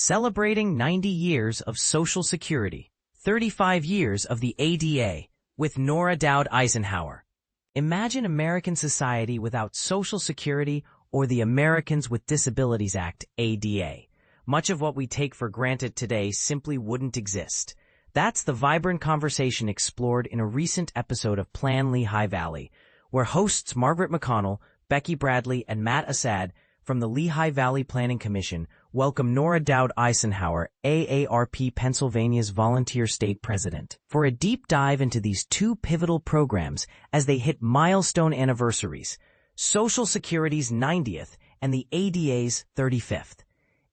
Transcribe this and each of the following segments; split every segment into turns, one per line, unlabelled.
Celebrating 90 years of Social Security, 35 years of the ADA, with Nora Dowd Eisenhower. Imagine American society without Social Security or the Americans with Disabilities Act, ADA. Much of what we take for granted today simply wouldn't exist. That's the vibrant conversation explored in a recent episode of Plan Lehigh Valley, where hosts Margaret McConnell, Becky Bradley, and Matt Assad from the Lehigh Valley Planning Commission welcome Nora Dowd Eisenhower, AARP Pennsylvania's volunteer state president, for a deep dive into these two pivotal programs as they hit milestone anniversaries, Social Security's 90th and the ADA's 35th.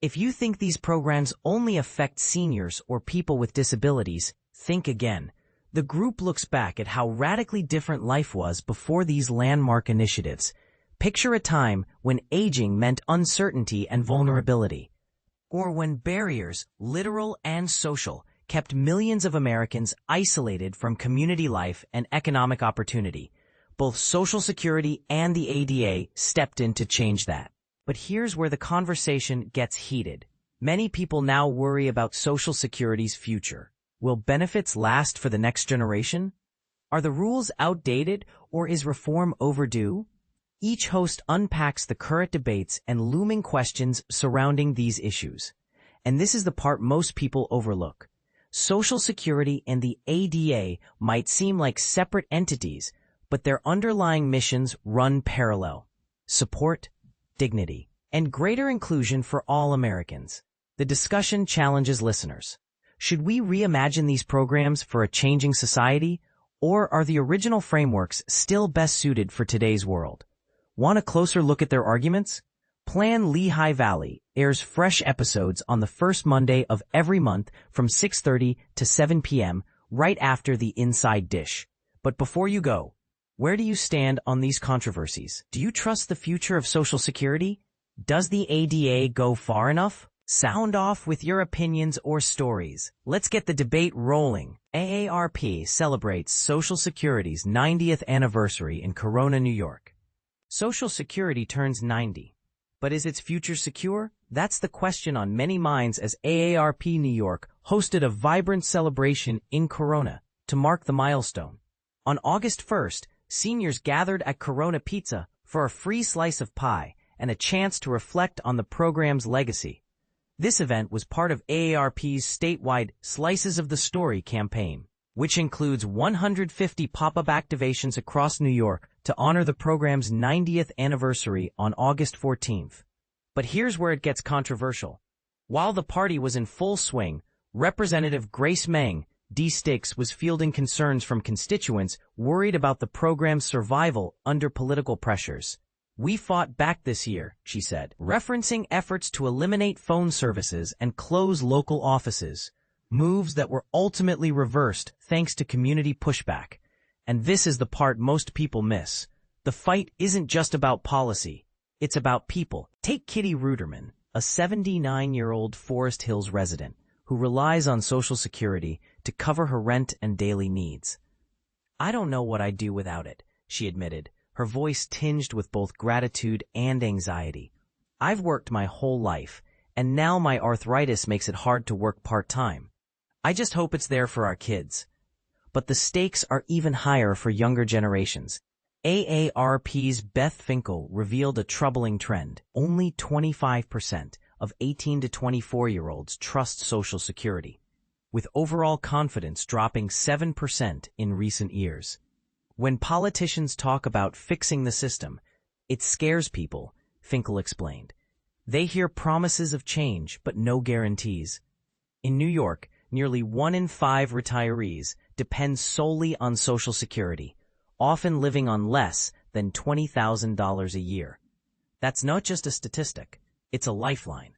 If you think these programs only affect seniors or people with disabilities, think again. The group looks back at how radically different life was before these landmark initiatives. Picture a time when aging meant uncertainty and vulnerability, or when barriers, literal and social, kept millions of Americans isolated from community life and economic opportunity. Both Social Security and the ADA stepped in to change that. But here's where the conversation gets heated. Many people now worry about Social Security's future. Will benefits last for the next generation? Are the rules outdated, or is reform overdue? Each host unpacks the current debates and looming questions surrounding these issues. And this is the part most people overlook. Social Security and the ADA might seem like separate entities, but their underlying missions run parallel: support, dignity, and greater inclusion for all Americans. The discussion challenges listeners. Should we reimagine these programs for a changing society, or are the original frameworks still best suited for today's world? Want a closer look at their arguments? Plan Lehigh Valley airs fresh episodes on the first Monday of every month from 6:30 to 7 p.m. right after the Inside Dish. But before you go, where do you stand on these controversies? Do you trust the future of Social Security? Does the ADA go far enough? Sound off with your opinions or stories. Let's get the debate rolling. AARP celebrates Social Security's 90th anniversary in Corona, New York. Social Security turns 90. But is its future secure? That's the question on many minds as AARP New York hosted a vibrant celebration in Corona to mark the milestone. On August 1st, seniors gathered at Corona Pizza for a free slice of pie and a chance to reflect on the program's legacy. This event was part of AARP's statewide Slices of the Story campaign, which includes 150 pop-up activations across New York to honor the program's 90th anniversary on August 14th. But here's where it gets controversial. While the party was in full swing, Representative Grace Meng, D-Sticks, was fielding concerns from constituents worried about the program's survival under political pressures. "We fought back this year," she said, referencing efforts to eliminate phone services and close local offices, moves that were ultimately reversed thanks to community pushback. And this is the part most people miss. The fight isn't just about policy. It's about people. Take Kitty Ruderman, a 79-year-old Forest Hills resident who relies on Social Security to cover her rent and daily needs. "I don't know what I'd do without it," she admitted, her voice tinged with both gratitude and anxiety. "I've worked my whole life, and now my arthritis makes it hard to work part-time. I just hope it's there for our kids." But the stakes are even higher for younger generations. AARP's Beth Finkel revealed a troubling trend. Only 25% of 18 to 24-year-olds trust Social Security, with overall confidence dropping 7% in recent years. When politicians talk about fixing the system, it scares people, Finkel explained. They hear promises of change, but no guarantees. In New York, nearly 1 in 5 retirees depend solely on Social Security, often living on less than $20,000 a year. That's not just a statistic, it's a lifeline.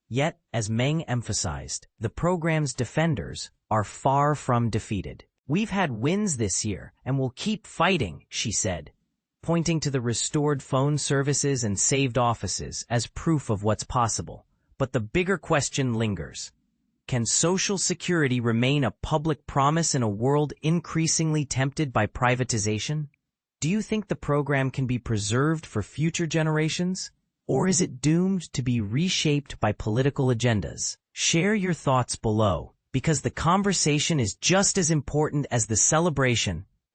Yet, as Meng emphasized, the program's defenders are far from defeated. "We've had wins this year, and we'll keep fighting," she said, pointing to the restored phone services and saved offices as proof of what's possible. But the bigger question lingers. Can Social Security remain a public promise in a world increasingly tempted by privatization? Do you think the program can be preserved for future generations? Or is it doomed to be reshaped by political agendas? Share your thoughts below, because the conversation is just as important as the celebration.